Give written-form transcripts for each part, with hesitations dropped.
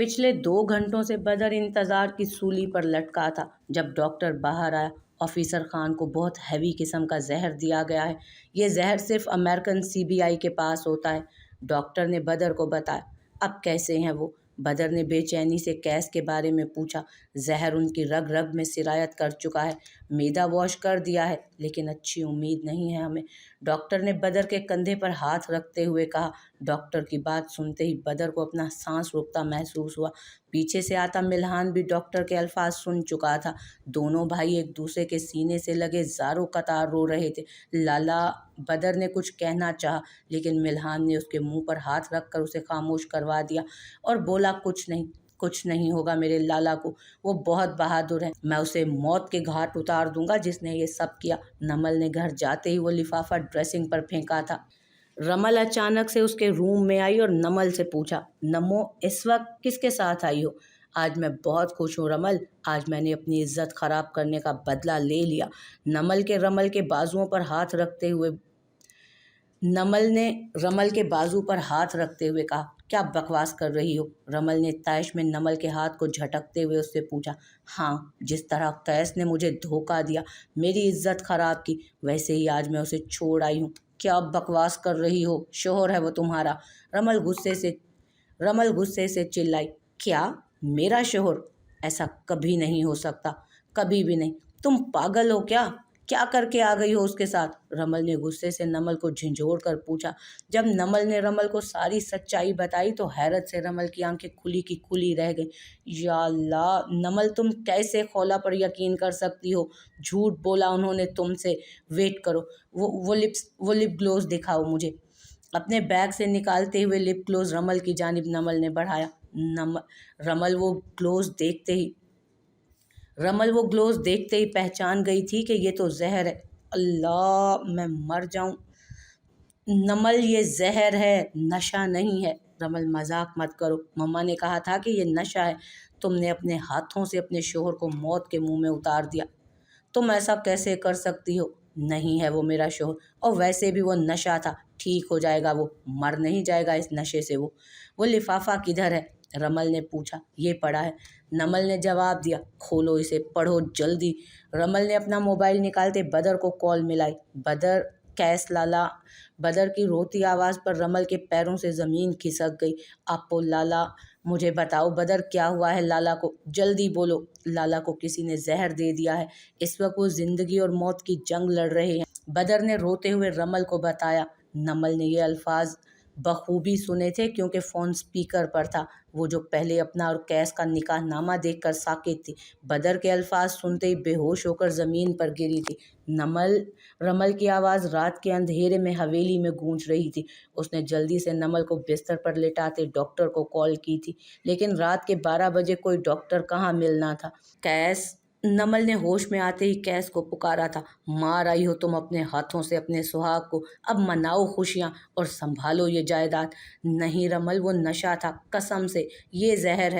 पिछले 2 घंटों से बदर इंतजार की सूली पर लटका था। जब डॉक्टर बाहर आया, ऑफिसर खान को बहुत हैवी किस्म का जहर दिया गया है। ये जहर सिर्फ अमेरिकन सीबीआई के पास होता है, डॉक्टर ने बदर को बताया। अब कैसे हैं वो? बदर ने बेचैनी से कैस के बारे में पूछा। जहर उनकी रग रग में सिरायत कर चुका है, मैदा वॉश कर दिया है, लेकिन अच्छी उम्मीद नहीं है हमें, डॉक्टर ने बदर के कंधे पर हाथ रखते हुए कहा। डॉक्टर की बात सुनते ही बदर को अपना सांस रुकता महसूस हुआ। पीछे से आता मिल्हान भी डॉक्टर के अल्फाज सुन चुका था। दोनों भाई एक दूसरे के सीने से लगे ज़ारों कतार रो रहे थे। लाला, बदर ने कुछ कहना चाहा, लेकिन मिल्हान ने उसके मुंह पर हाथ रखकर उसे खामोश करवा दिया और बोला, कुछ नहीं होगा मेरे लाला को, वो बहुत बहादुर है, मैं उसे मौत के घाट उतार दूंगा जिसने ये सब किया। नमल ने घर जाते ही वो लिफाफा ड्रेसिंग पर फेंका था। रमल अचानक से उसके रूम में आई और नमल से पूछा, नमो, इस वक्त किसके साथ आई हो? आज मैं बहुत खुश हूँ रमल, आज मैंने अपनी इज्जत खराब करने का बदला ले लिया। रमल के बाजुओं पर हाथ रखते हुए नमल ने रमल के बाजू पर हाथ रखते हुए कहा, क्या बकवास कर रही हो? रमल ने तैश में नमल के हाथ को झटकते हुए उससे पूछा। हाँ, जिस तरह कैस ने मुझे धोखा दिया, मेरी इज्जत खराब की, वैसे ही आज मैं उसे छोड़ आई हूँ। क्या बकवास कर रही हो? शोहर है वो तुम्हारा। रमल गुस्से से चिल्लाई। क्या? मेरा शोहर? ऐसा कभी नहीं हो सकता, कभी भी नहीं। तुम पागल हो क्या? क्या करके आ गई हो उसके साथ? रमल ने गुस्से से नमल को झिंझोड़ कर पूछा। जब नमल ने रमल को सारी सच्चाई बताई तो हैरत से रमल की आंखें खुली की खुली रह गई। या अल्लाह, नमल, तुम कैसे खौला पर यकीन कर सकती हो? झूठ बोला उन्होंने तुमसे। वेट करो, वो लिप ग्लोव्स दिखाओ मुझे। अपने बैग से निकालते हुए लिप ग्लोव्स रमल की जानिब नमल ने बढ़ाया। नम रमल वो ग्लोव्स देखते ही पहचान गई थी कि ये तो जहर है। अल्लाह, मैं मर जाऊं। नमल, ये जहर है, नशा नहीं है। रमल, मजाक मत करो, मम्मा ने कहा था कि ये नशा है। तुमने अपने हाथों से अपने शोहर को मौत के मुंह में उतार दिया। तुम ऐसा कैसे कर सकती हो? नहीं है वो मेरा शोहर, और वैसे भी वो नशा था, ठीक हो जाएगा, वो मर नहीं जाएगा इस नशे से। वो लिफाफा किधर है? रमल ने पूछा। ये पड़ा है, नमल ने जवाब दिया। खोलो इसे, पढ़ो जल्दी। रमल ने अपना मोबाइल निकालते बदर को कॉल मिलाई। बदर, कैस लाला। बदर की रोती आवाज़ पर रमल के पैरों से ज़मीन खिसक गई। आपो लाला, मुझे बताओ बदर, क्या हुआ है लाला को? जल्दी बोलो। लाला को किसी ने जहर दे दिया है, इस वक्त वो जिंदगी और मौत की जंग लड़ रहे हैं, बदर ने रोते हुए रमल को बताया। नमल ने ये अल्फाज बखूबी सुने थे क्योंकि फ़ोन स्पीकर पर था, वो जो पहले अपना और कैस का निकाहनामा देखकर साकित थी। बदर के अल्फाज सुनते ही बेहोश होकर ज़मीन पर गिरी थी। नमल रमल की आवाज़ रात के अंधेरे में हवेली में गूंज रही थी। उसने जल्दी से नमल को बिस्तर पर लेटाते डॉक्टर को कॉल की थी, लेकिन रात के 12 बजे कोई डॉक्टर कहाँ मिलना था। कैस, नमल ने होश में आते ही कैस को पुकारा था। मार आई हो तुम अपने हाथों से अपने सुहाग को, अब मनाओ खुशियाँ और संभालो ये जायदाद। नहीं रमल, वो नशा था, कसम से, ये जहर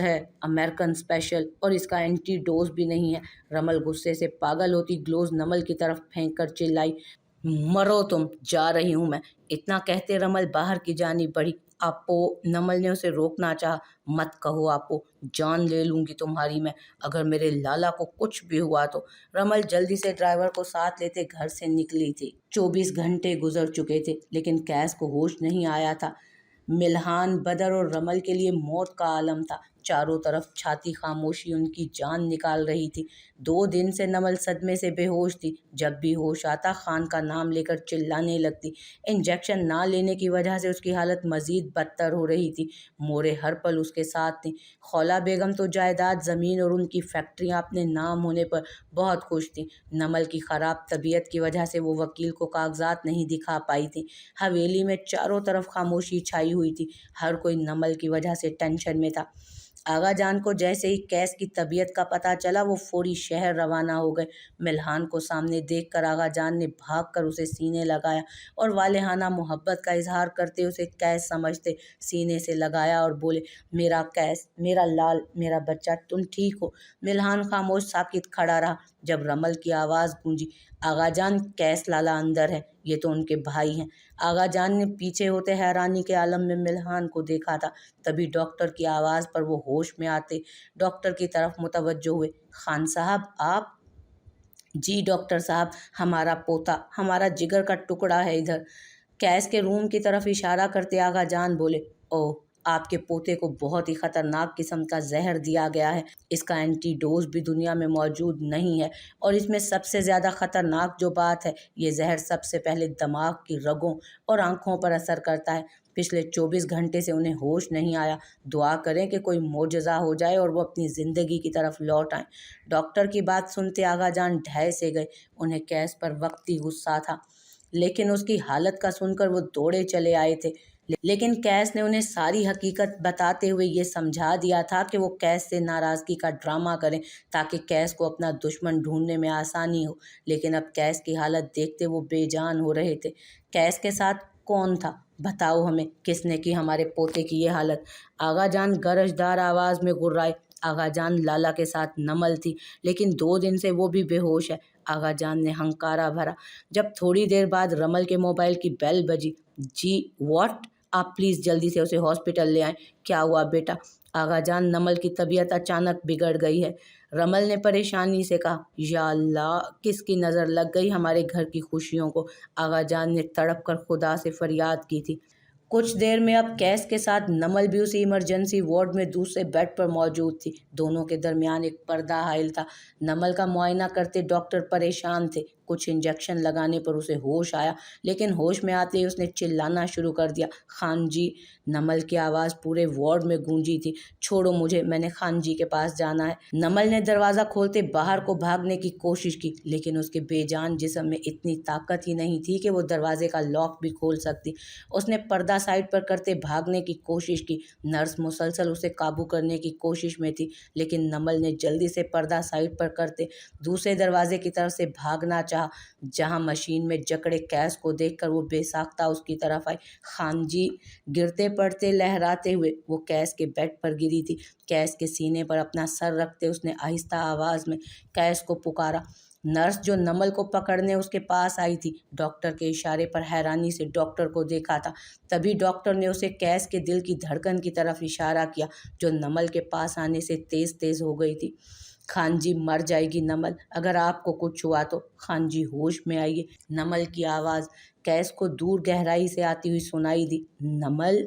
है, अमेरिकन स्पेशल, और इसका एंटीडोज भी नहीं है। रमल गुस्से से पागल होती ग्लोव्स नमल की तरफ फेंक कर चिल्लाई। मरो तुम, जा रही हूँ मैं। इतना कहते रमल बाहर की जानिब बढ़ी। आपो, नमल ने उसे रोकना चाहा। मत कहो आपो, जान ले लूंगी तुम्हारी मैं, अगर मेरे लाला को कुछ भी हुआ तो। रमल जल्दी से ड्राइवर को साथ लेते घर से निकली थी। 24 घंटे गुजर चुके थे, लेकिन कैस को होश नहीं आया था। मिल्हान, बदर और रमल के लिए मौत का आलम था। चारों तरफ छाती खामोशी उनकी जान निकाल रही थी। 2 दिन से नमल सदमे से बेहोश थी। जब भी होश आता खान का नाम लेकर चिल्लाने लगती। इंजेक्शन ना लेने की वजह से उसकी हालत मजीद बदतर हो रही थी। मोरे हर पल उसके साथ थी। खौला बेगम तो जायदाद, ज़मीन और उनकी फैक्ट्रियाँ अपने नाम होने पर बहुत खुश थी। नमल की ख़राब तबीयत की वजह से वो वकील को कागजात नहीं दिखा पाई थी। हवेली में चारों तरफ खामोशी छाई हुई थी। हर कोई नमल की वजह से टेंशन में था। आगा जान को जैसे ही कैस की तबीयत का पता चला, वो फौरी शहर रवाना हो गए। मिल्हान को सामने देखकर आगा जान ने भागकर उसे सीने लगाया और वालेहाना मोहब्बत का इजहार करते उसे कैस समझते सीने से लगाया और बोले, मेरा कैस, मेरा लाल, मेरा बच्चा, तुम ठीक हो? मिल्हान खामोश साकित खड़ा रहा। जब रमल की आवाज़ गूंजी, आगा जान, कैस लाला अंदर है, ये तो उनके भाई हैं। आगा जान ने पीछे होते हैरानी के आलम में मिल्हान को देखा था। तभी डॉक्टर की आवाज़ पर वो होश में आते डॉक्टर की तरफ मुतवज्जो हुए। खान साहब आप? जी डॉक्टर साहब, हमारा पोता, हमारा जिगर का टुकड़ा है इधर। कैस के रूम की तरफ इशारा करते आगा जान बोले, ओह, आपके पोते को बहुत ही खतरनाक किस्म का जहर दिया गया है। इसका एंटीडोज भी दुनिया में मौजूद नहीं है। और इसमें सबसे ज़्यादा खतरनाक जो बात है, ये जहर सबसे पहले दिमाग की रगों और आंखों पर असर करता है। पिछले 24 घंटे से उन्हें होश नहीं आया। दुआ करें कि कोई मोजज़ा हो जाए और वो अपनी ज़िंदगी की तरफ लौट आएँ। डॉक्टर की बात सुनते आगा जान ढह से गए। उन्हें कैस पर वक्ती गुस्सा था, लेकिन उसकी हालत का सुनकर वो दौड़े चले आए थे। लेकिन कैस ने उन्हें सारी हकीकत बताते हुए ये समझा दिया था कि वो कैस से नाराज़गी का ड्रामा करें ताकि कैस को अपना दुश्मन ढूंढने में आसानी हो। लेकिन अब कैस की हालत देखते वो बेजान हो रहे थे। कैस के साथ कौन था? बताओ हमें, किसने की हमारे पोते की ये हालत? आगा जान गरजदार आवाज़ में गुर्राए। आगा जान, लाला के साथ नमल थी, लेकिन 2 दिन से वो भी बेहोश है। आगा जान ने हंकारा भरा। जब थोड़ी देर बाद रमल के मोबाइल की बेल बजी। जी व्हाट? आप प्लीज़ जल्दी से उसे हॉस्पिटल ले आएं। क्या हुआ बेटा? आगा जान, नमल की तबीयत अचानक बिगड़ गई है। रमल ने परेशानी से कहा। या अल्लाह, किसकी नज़र लग गई हमारे घर की खुशियों को? आगा जान ने तड़प कर खुदा से फरियाद की थी। कुछ देर में अब कैस के साथ नमल भी उसी इमरजेंसी वार्ड में दूसरे बेड पर मौजूद थी। दोनों के दरमियान एक पर्दा हाइल था। नमल का मुआयना करते डॉक्टर परेशान थे। कुछ इंजेक्शन लगाने पर उसे होश आया, लेकिन होश में आते ही उसने चिल्लाना शुरू कर दिया। खान जी! नमल की आवाज़ पूरे वार्ड में गूंजी थी। छोड़ो मुझे, मैंने खान जी के पास जाना है। नमल ने दरवाज़ा खोलते बाहर को भागने की कोशिश की, लेकिन उसके बेजान जिस्म में इतनी ताकत ही नहीं थी कि वो दरवाजे का लॉक भी खोल सकती। उसने पर्दा साइड पर करते भागने की कोशिश की। नर्स मुसलसल उसे काबू करने की कोशिश में थी, लेकिन नमल ने जल्दी से पर्दा साइड पर करते दूसरे दरवाजे की तरफ से भागना चाहा, जहां मशीन में जकड़े कैस को देखकर वो बेसाख्ता उसकी तरफ आई। खान जी! गिरते पड़ते लहराते हुए वो कैस के बेड पर गिरी थी। कैस के सीने पर अपना सर रखते उसने आहिस्ता आवाज़ में कैस को पुकारा। नर्स जो नमल को पकड़ने उसके पास आई थी, डॉक्टर के इशारे पर हैरानी से डॉक्टर को देखा था। तभी डॉक्टर ने उसे कैस के दिल की धड़कन की तरफ इशारा किया, जो नमल के पास आने से तेज़ तेज़ हो गई थी। खान जी, मर जाएगी नमल, अगर आपको कुछ हुआ तो। खान जी, होश में आइए। नमल की आवाज़ कैस को दूर गहराई से आती हुई सुनाई दी। नमल!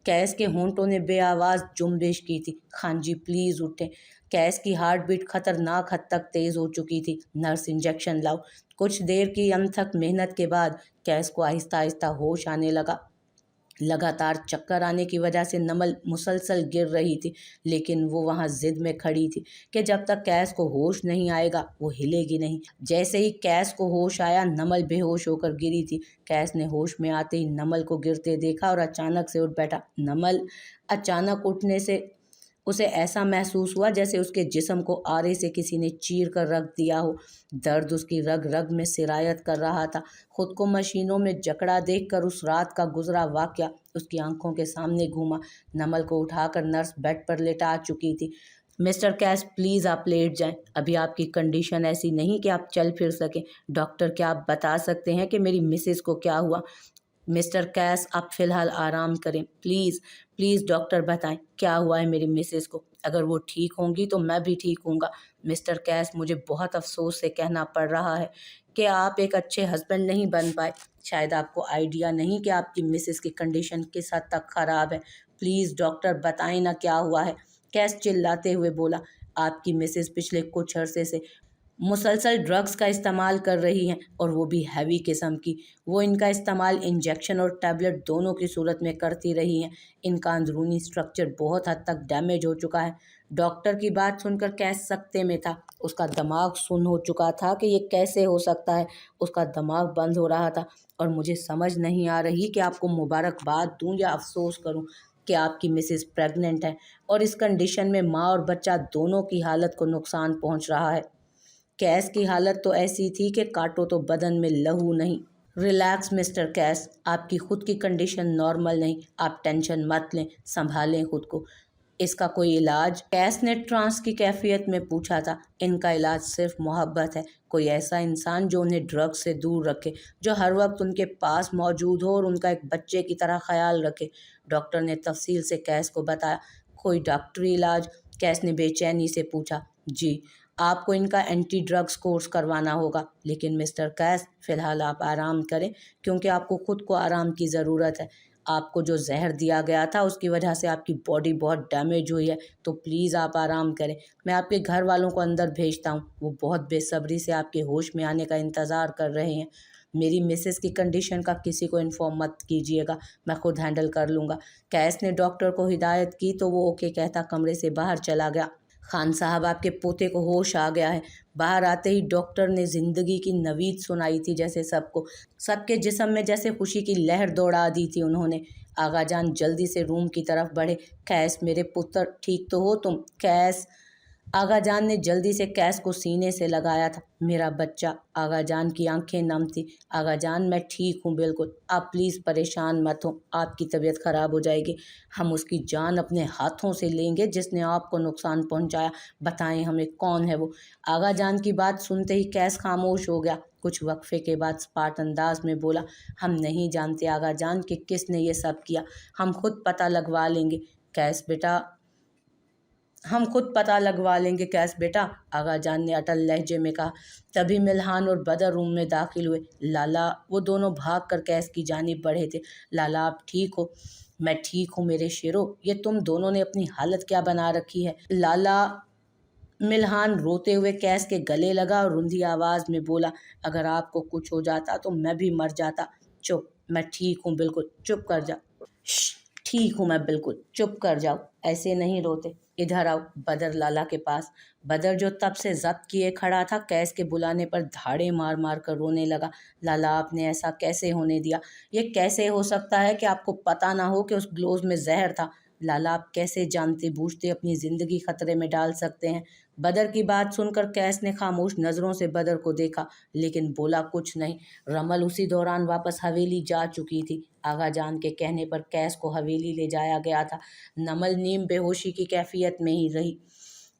कैस के होंठों ने बेआवाज़ जुम्बिश की थी। खान जी, प्लीज़ उठें। कैस की हार्ट बीट खतरनाक हद तक तेज़ हो चुकी थी। नर्स, इंजेक्शन लाओ। कुछ देर की अनथक मेहनत के बाद कैस को आहिस्ता आहिस्ता होश आने लगा। लगातार चक्कर आने की वजह से नमल मुसलसल गिर रही थी, लेकिन वो वहाँ जिद में खड़ी थी कि जब तक कैस को होश नहीं आएगा वो हिलेगी नहीं। जैसे ही कैस को होश आया, नमल बेहोश होकर गिरी थी। कैस ने होश में आते ही नमल को गिरते देखा और अचानक से उठ बैठा। नमल! अचानक उठने से उसे ऐसा महसूस हुआ जैसे उसके जिस्म को आरे से किसी ने चीर कर रख दिया हो। दर्द उसकी रग रग में सिरायत कर रहा था। खुद को मशीनों में जकड़ा देखकर उस रात का गुजरा वाक़या उसकी आंखों के सामने घूमा। नमल को उठाकर नर्स बेड पर लेटा चुकी थी। मिस्टर कैस, प्लीज़ आप लेट जाएं। अभी आपकी कंडीशन ऐसी नहीं कि आप चल फिर सकें। डॉक्टर, क्या आप बता सकते हैं कि मेरी मिसेस को क्या हुआ? मिस्टर कैस, आप फ़िलहाल आराम करें, प्लीज़। प्लीज़ डॉक्टर, बताएं क्या हुआ है मेरी मिसेस को। अगर वो ठीक होंगी तो मैं भी ठीक होऊंगा। मिस्टर कैस, मुझे बहुत अफसोस से कहना पड़ रहा है कि आप एक अच्छे हस्बैंड नहीं बन पाए। शायद आपको आइडिया नहीं कि आपकी मिसेस की कंडीशन किस हद तक ख़राब है। प्लीज़ डॉक्टर, बताएं ना क्या हुआ है। कैस चिल्लाते हुए बोला। आपकी मिसेस पिछले कुछ अरसे से मुसलसल ड्रग्स का इस्तेमाल कर रही हैं, और वो भी हैवी किस्म की। वो इनका इस्तेमाल इंजेक्शन और टैबलेट दोनों की सूरत में करती रही हैं। इनका अंदरूनी स्ट्रक्चर बहुत हद तक डैमेज हो चुका है। डॉक्टर की बात सुनकर कैस सकते में था। उसका दिमाग सुन्न हो चुका था कि ये कैसे हो सकता है। उसका दिमाग बंद हो रहा था, और मुझे समझ नहीं आ रही कि आपको मुबारकबाद दूं या अफसोस करूं कि आपकी मिसेस प्रेग्नेंट है, और इस कंडीशन में माँ और बच्चा दोनों की हालत को नुकसान पहुंच रहा है। कैस की हालत तो ऐसी थी कि काटो तो बदन में लहू नहीं। रिलैक्स मिस्टर कैस, आपकी खुद की कंडीशन नॉर्मल नहीं। आप टेंशन मत लें, संभालें खुद को। इसका कोई इलाज? कैस ने ट्रांस की कैफियत में पूछा था। इनका इलाज सिर्फ मोहब्बत है, कोई ऐसा इंसान जो उन्हें ड्रग से दूर रखे, जो हर वक्त उनके पास मौजूद हो और उनका एक बच्चे की तरह ख्याल रखे। डॉक्टर ने तफसील से कैस को बताया। कोई डॉक्टरी इलाज? कैस ने बेचैनी से पूछा। जी, आपको इनका एंटी ड्रग्स कोर्स करवाना होगा। लेकिन मिस्टर कैस, फ़िलहाल आप आराम करें, क्योंकि आपको खुद को आराम की ज़रूरत है। आपको जो जहर दिया गया था उसकी वजह से आपकी बॉडी बहुत डैमेज हुई है, तो प्लीज़ आप आराम करें। मैं आपके घर वालों को अंदर भेजता हूँ, वो बहुत बेसब्री से आपके होश में आने का इंतज़ार कर रहे हैं। मेरी मिसेस की कंडीशन का किसी को इन्फॉर्म मत कीजिएगा, मैं खुद हैंडल कर लूँगा। कैस ने डॉक्टर को हिदायत की तो वो ओके कहता कमरे से बाहर चला गया। खान साहब, आपके पोते को होश आ गया है। बाहर आते ही डॉक्टर ने ज़िंदगी की नवीद सुनाई थी, जैसे सबको, सबके जिस्म में जैसे खुशी की लहर दौड़ा दी थी उन्होंने। आगा जान जल्दी से रूम की तरफ बढ़े। कैस, मेरे पुत्र, ठीक तो हो तुम? कैस। आगा जान ने जल्दी से कैस को सीने से लगाया था। मेरा बच्चा। आगा जान की आंखें नम थी। आगा जान, मैं ठीक हूँ बिल्कुल, आप प्लीज़ परेशान मत हो, आपकी तबीयत ख़राब हो जाएगी। हम उसकी जान अपने हाथों से लेंगे जिसने आपको नुकसान पहुँचाया। बताएं हमें कौन है वो? आगा जान की बात सुनते ही कैस खामोश हो गया। कुछ वक्फे के बाद स्पाट अंदाज में बोला, हम नहीं जानते आगा जान कि किसने ये सब किया, हम खुद पता लगवा लेंगे। कैस बेटा, हम खुद पता लगवा लेंगे कैस बेटा, आगा जान ने अटल लहजे में कहा। तभी मिल्हान और बदर रूम में दाखिल हुए। लाला, वो दोनों भाग कर कैस की जानिब बढ़े थे। लाला, आप ठीक हो? मैं ठीक हूँ मेरे शेरों, ये तुम दोनों ने अपनी हालत क्या बना रखी है? लाला, मिल्हान रोते हुए कैस के गले लगा और रुंधी आवाज़ में बोला, अगर आपको कुछ हो जाता तो मैं भी मर जाता। चुप, मैं ठीक हूँ बिल्कुल, चुप कर जा। ठीक हूँ मैं बिल्कुल, चुप कर जाओ, ऐसे नहीं रोते। इधर आओ। बदर लाला के पास। बदर जो तब से जब्त किए खड़ा था, कैस के बुलाने पर धाड़े मार मार कर रोने लगा। लाला, आपने ऐसा कैसे होने दिया? ये कैसे हो सकता है कि आपको पता ना हो कि उस ग्लोव में जहर था? लाला, आप कैसे जानते बूझते अपनी ज़िंदगी खतरे में डाल सकते हैं? बदर की बात सुनकर कैस ने खामोश नज़रों से बदर को देखा, लेकिन बोला कुछ नहीं। रमल उसी दौरान वापस हवेली जा चुकी थी। आगा जान के कहने पर कैस को हवेली ले जाया गया था। नमल नीम बेहोशी की कैफियत में ही रही।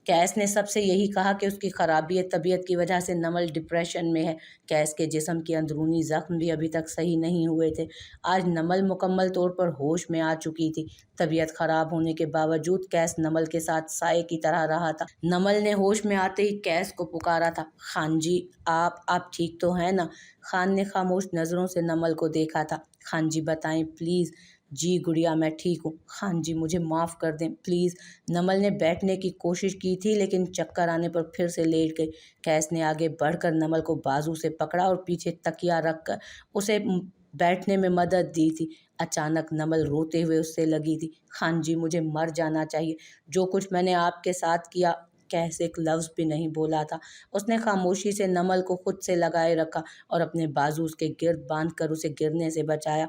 कैस ने सबसे यही कहा कि उसकी खराबी तबीयत की वजह से नमल डिप्रेशन में है। कैस के जिस्म के अंदरूनी ज़ख्म भी अभी तक सही नहीं हुए थे। आज नमल मुकम्मल तौर पर होश में आ चुकी थी। तबीयत खराब होने के बावजूद कैस नमल के साथ साए की तरह रहा था। नमल ने होश में आते ही कैस को पुकारा था। खान जी, आप ठीक तो हैं ना? खान ने खामोश नज़रों से नमल को देखा था। खान जी बताएं प्लीज़। जी गुड़िया, मैं ठीक हूँ। खान जी, मुझे माफ़ कर दें प्लीज़। नमल ने बैठने की कोशिश की थी, लेकिन चक्कर आने पर फिर से लेट गई। कैस ने आगे बढ़कर नमल को बाजू से पकड़ा और पीछे तकिया रखकर उसे बैठने में मदद दी थी। अचानक नमल रोते हुए उससे लगी थी। खान जी, मुझे मर जाना चाहिए। जो कुछ मैंने आपके साथ किया। कैस एक लफ्ज़ भी नहीं बोला था। उसने खामोशी से नमल को खुद से लगाए रखा और अपने बाजू उसके गिर्द बांध कर उसे गिरने से बचाया।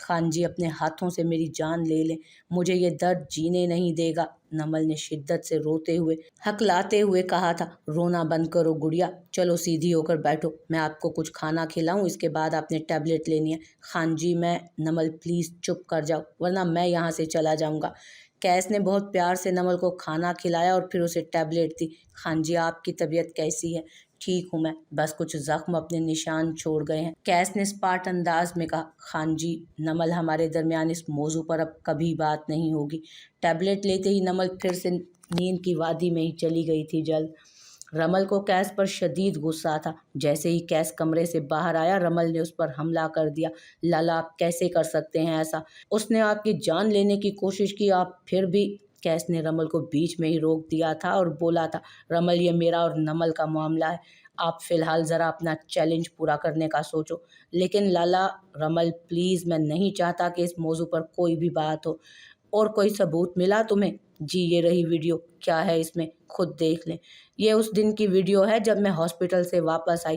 खान जी, अपने हाथों से मेरी जान ले लें, मुझे ये दर्द जीने नहीं देगा। नमल ने शिद्दत से रोते हुए, हकलाते हुए कहा था। रोना बंद करो गुड़िया, चलो सीधी होकर बैठो, मैं आपको कुछ खाना खिलाऊं, इसके बाद आपने टैबलेट लेनी है। खान जी, मैं। नमल प्लीज़ चुप कर जाओ, वरना मैं यहाँ से चला जाऊँगा। कैस ने बहुत प्यार से नमल को खाना खिलाया और फिर उसे टैबलेट दी। खान जी, आपकी तबीयत कैसी है? ठीक हूँ मैं, बस कुछ जख्म अपने निशान छोड़ गए हैं, कैस ने स्पाट अंदाज में कहा। खान जी, नमल, हमारे दरमियान इस मौजू पर अब कभी बात नहीं होगी। टैबलेट लेते ही नमल फिर से नींद की वादी में ही चली गई थी। जल्द रमल को कैस पर शदीद गुस्सा था। जैसे ही कैस कमरे से बाहर आया, रमल ने उस पर हमला कर दिया। लाला, आप कैसे कर सकते हैं ऐसा? उसने आपकी जान लेने की कोशिश की, आप फिर भी। कैस ने रमल को बीच में ही रोक दिया था और बोला था, रमल, ये मेरा और नमल का मामला है, आप फ़िलहाल ज़रा अपना चैलेंज पूरा करने का सोचो। लेकिन लाला। रमल प्लीज़, मैं नहीं चाहता कि इस मौजू पर कोई भी बात हो। और कोई सबूत मिला तुम्हें? जी, ये रही वीडियो, क्या है इसमें, खुद देख लें। ये उस दिन की वीडियो है जब मैं हॉस्पिटल से वापस आई।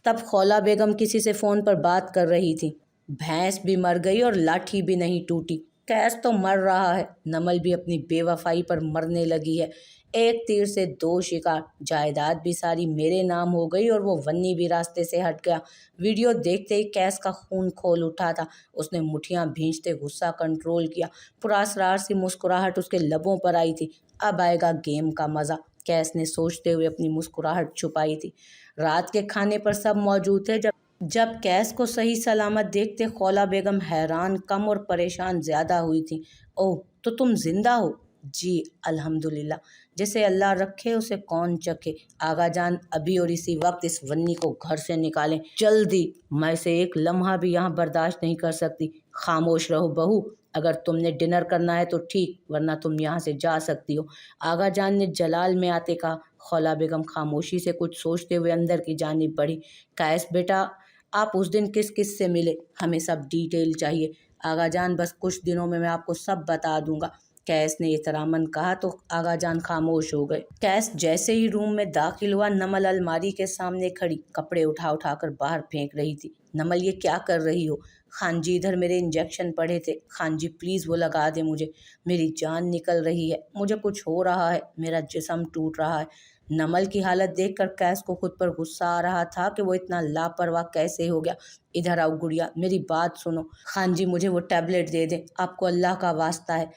तब खौला बेगम किसी से फ़ोन पर बात कर रही थी। भैंस भी मर गई और लाठी भी नहीं टूटी। कैस तो मर रहा है, नमल भी अपनी बेवफाई पर मरने लगी है। एक तीर से दो शिकार, जायदाद भी सारी मेरे नाम हो गई और वो वन्नी भी रास्ते से हट गया। वीडियो देखते ही कैस का खून खोल उठा था। उसने मुठियां भींचते गुस्सा कंट्रोल किया। पुरस्कार सी मुस्कुराहट उसके लबों पर आई थी। अब आएगा गेम का मज़ा, कैस ने सोचते हुए अपनी मुस्कुराहट छुपाई थी। रात के खाने पर सब मौजूद थे। जब जब कैस को सही सलामत देखते खौला बेगम हैरान कम और परेशान ज़्यादा हुई थी। ओह, तो तुम जिंदा हो? जी अल्हम्दुलिल्लाह, जिसे अल्लाह रखे उसे कौन चखे। आगा जान अभी और इसी वक्त इस वन्नी को घर से निकालें, जल्दी। मैं इसे एक लम्हा भी यहाँ बर्दाश्त नहीं कर सकती। खामोश रहो बहू, अगर तुमने डिनर करना है तो ठीक, वरना तुम यहाँ से जा सकती हो, आगा जान ने जलाल में आते कहा। खौला बेगम खामोशी से कुछ सोचते हुए अंदर की जानिब बढ़ी। कैस बेटा, आप उस दिन किस किस से मिले? हमें सब डिटेल चाहिए। आगा जान, बस कुछ दिनों में मैं आपको सब बता दूंगा, कैस ने एहतरामन कहा तो आगा जान खामोश हो गए। कैस जैसे ही रूम में दाखिल हुआ, नमल अलमारी के सामने खड़ी कपड़े उठा उठा कर बाहर फेंक रही थी। नमल, ये क्या कर रही हो? खान जी इधर मेरे इंजेक्शन पड़े थे, खान जी प्लीज़ वो लगा दे मुझे, मेरी जान निकल रही है, मुझे कुछ हो रहा है, मेरा जिस्म टूट रहा है। नमल की हालत देखकर कैस को खुद पर गुस्सा आ रहा था कि वो इतना लापरवाह कैसे हो गया। इधर आओ गुड़िया, मेरी बात सुनो। खान जी मुझे वो टैबलेट दे दें, आपको अल्लाह का वास्ता है।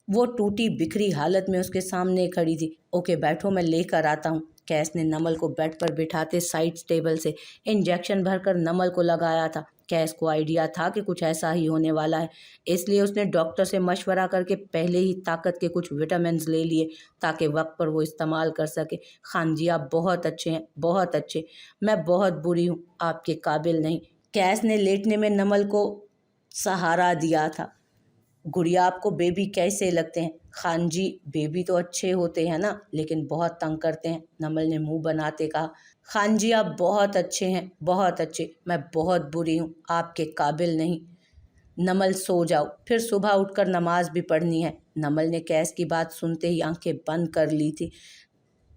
वो टूटी बिखरी हालत में उसके सामने खड़ी थी। ओके बैठो, मैं लेकर आता हूँ। कैस ने नमल को बेड पर बिठाते साइड टेबल से इंजेक्शन भरकर नमल को लगाया था। कैस को आइडिया था कि कुछ ऐसा ही होने वाला है, इसलिए उसने डॉक्टर से मशवरा करके पहले ही ताकत के कुछ विटामिन ले लिए ताकि वक्त पर वो इस्तेमाल कर सके। खान जी आप बहुत अच्छे हैं, बहुत अच्छे, मैं बहुत बुरी हूँ, आपके काबिल नहीं। कैस ने लेटने में नमल को सहारा दिया था। गुड़िया आपको बेबी कैसे लगते हैं? खान जी बेबी तो अच्छे होते हैं ना, लेकिन बहुत तंग करते हैं, नमल ने मुंह बनाते कहा। खान जी आप बहुत अच्छे हैं, बहुत अच्छे, मैं बहुत बुरी हूँ, आपके काबिल नहीं। नमल सो जाओ, फिर सुबह उठकर नमाज भी पढ़नी है। नमल ने कैस की बात सुनते ही आंखें बंद कर ली थी।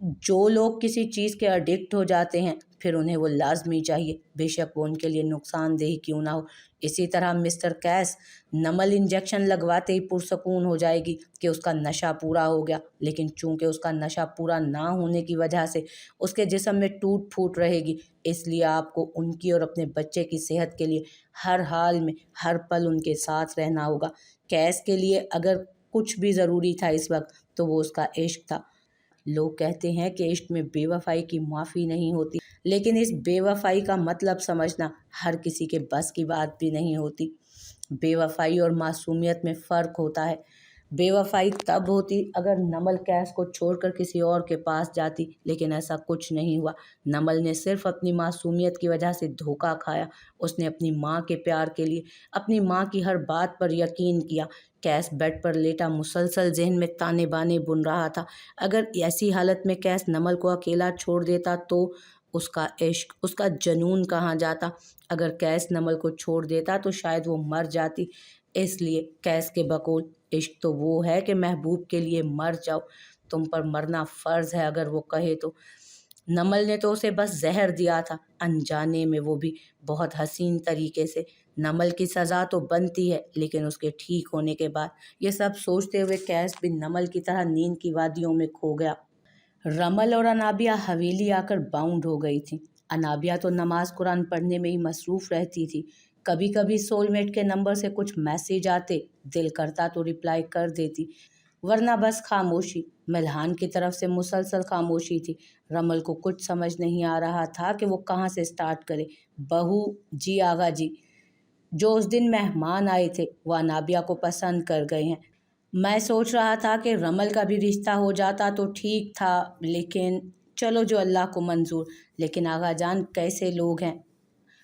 जो लोग किसी चीज़ के एडिक्ट हो जाते हैं फिर उन्हें वो लाजमी चाहिए, बेशक वो उनके लिए नुकसानदेह क्यों ना हो। इसी तरह मिस्टर कैस, नमल इंजेक्शन लगवाते ही पुरसकून हो जाएगी कि उसका नशा पूरा हो गया, लेकिन चूंकि उसका नशा पूरा ना होने की वजह से उसके जिस्म में टूट फूट रहेगी, इसलिए आपको उनकी और अपने बच्चे की सेहत के लिए हर हाल में हर पल उनके साथ रहना होगा। कैस के लिए अगर कुछ भी ज़रूरी था इस वक्त तो वो उसका इश्क था। लोग कहते हैं कि इश्क में बेवफाई की माफ़ी नहीं होती, लेकिन इस बेवफाई का मतलब समझना हर किसी के बस की बात भी नहीं होती। बेवफाई और मासूमियत में फ़र्क होता है। बेवफाई तब होती अगर नमल कैस को छोड़कर किसी और के पास जाती, लेकिन ऐसा कुछ नहीं हुआ। नमल ने सिर्फ अपनी मासूमियत की वजह से धोखा खाया। उसने अपनी माँ के प्यार के लिए अपनी माँ की हर बात पर यकीन किया। कैस बेड पर लेटा मुसलसल जहन में ताने बाने बुन रहा था। अगर ऐसी हालत में कैस नमल को अकेला छोड़ देता तो उसका इश्क, उसका जनून कहाँ जाता? अगर कैस नमल को छोड़ देता तो शायद वो मर जाती। इसलिए कैस के बकौल इश्क तो वो है कि महबूब के लिए मर जाओ, तुम पर मरना फ़र्ज़ है अगर वो कहे तो। नमल ने तो उसे बस जहर दिया था, अनजाने में, वो भी बहुत हसीन तरीके से। नमल की सज़ा तो बनती है, लेकिन उसके ठीक होने के बाद। ये सब सोचते हुए कैस भी नमल की तरह नींद की वादियों में खो गया। रमल और अनाबिया हवेली आकर बाउंड हो गई थी। अनाबिया तो नमाज कुरान पढ़ने में ही मसरूफ़ रहती थी। कभी कभी सोलमेट के नंबर से कुछ मैसेज आते, दिल करता तो रिप्लाई कर देती, वरना बस खामोशी। मिल्हान की तरफ से मुसलसल खामोशी थी। रमल को कुछ समझ नहीं आ रहा था कि वो कहाँ से स्टार्ट करे। बहू जी, आगा जी जो उस दिन मेहमान आए थे वो अनाबिया को पसंद कर गए हैं। मैं सोच रहा था कि रमल का भी रिश्ता हो जाता तो ठीक था, लेकिन चलो जो अल्लाह को मंजूर। लेकिन आगा जान कैसे लोग हैं,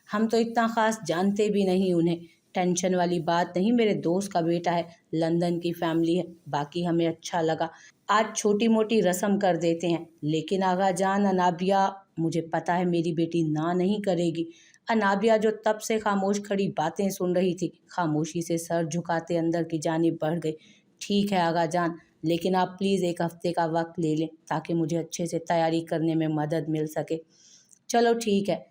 हम तो इतना ख़ास जानते भी नहीं उन्हें। टेंशन वाली बात नहीं, मेरे दोस्त का बेटा है, लंदन की फैमिली है, बाकी हमें अच्छा लगा आज छोटी मोटी रस्म कर देते हैं। लेकिन आगा जान, अनाबिया, मुझे पता है मेरी बेटी ना नहीं करेगी। अनाबिया जो तब से खामोश खड़ी बातें सुन रही थी, खामोशी से सर झुकाते अंदर की जानिब बढ़ गई। ठीक है आगा जान, लेकिन आप प्लीज़ एक हफ्ते का वक्त ले लें ताकि मुझे अच्छे से तैयारी करने में मदद मिल सके। चलो ठीक है,